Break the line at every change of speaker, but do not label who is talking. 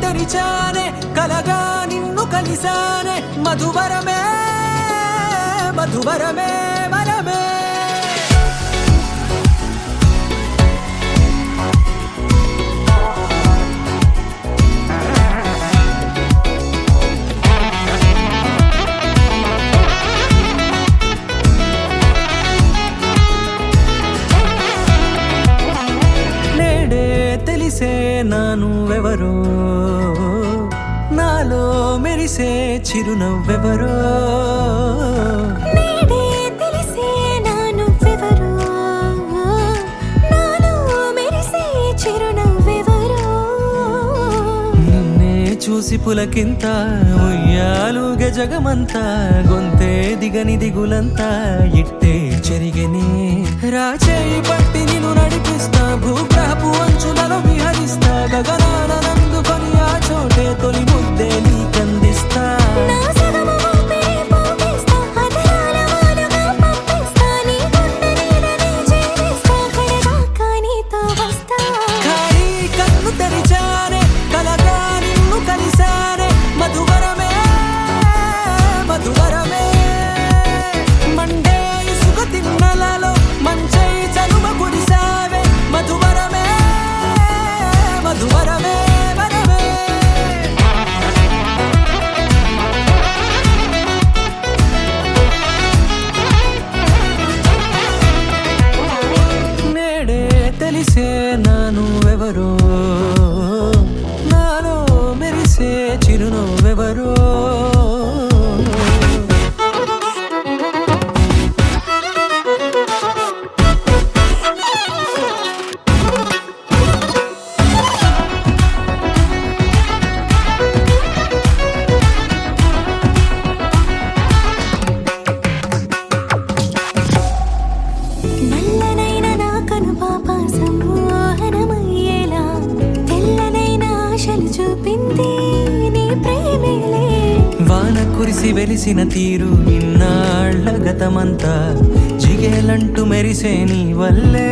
తెరిచానే కలగా నిన్ను కలిసానే మధువరమే మధువరమే వరమే తెలిసే నానువెవరో నాలో మెరిసే చిరునవ్వెవరో
నేడే తెలిసే నానువెవరో నాలో మెరిసే చిరునవ్వెవరో
నిన్నే చూసి పులకింత ఉయ్యాలుగ జగమంతా గొంతే దిగని దిగులంతా ఇట్టే చెరిగెనే రాచేయి పట్టి నిన్ను నడిపిస్తా భూగ్రహపు అంచులలో విహరిస్తా గగనాన నందుకొని ఆ చోటే తొలి ముద్దే నీకందిస్తా
నా సగము ఊపిరి పోగిస్తా అధరాల వాలుగా పంపిస్తా నీ గుండె నీడనే చేరిస్తా కడదాకా నీతో వస్తా
ఖాళీ కన్ను తెరిచానే కలగా నిన్ను కలిసానే మధువరమే మధువరమే మండే ఇసుక తిన్నలలో మంచై చలువ కురిసావే మధువరమే మధువరమే వరమే నేడే తెలిసే నానువెవరో నాలో మెరిసే చిరునవ్వెవరో
నల్లనైన నా కనుపాప సమ్మోహనమయ్యేలా తెల్లనైన ఆశలు చూపింది నీ ప్రేమేలే
వాన కురిసి వెలిసిన తీరు ఇన్నాళ్ల గతమంతా జిగేలంటూ మెరిసే నీ వల్లే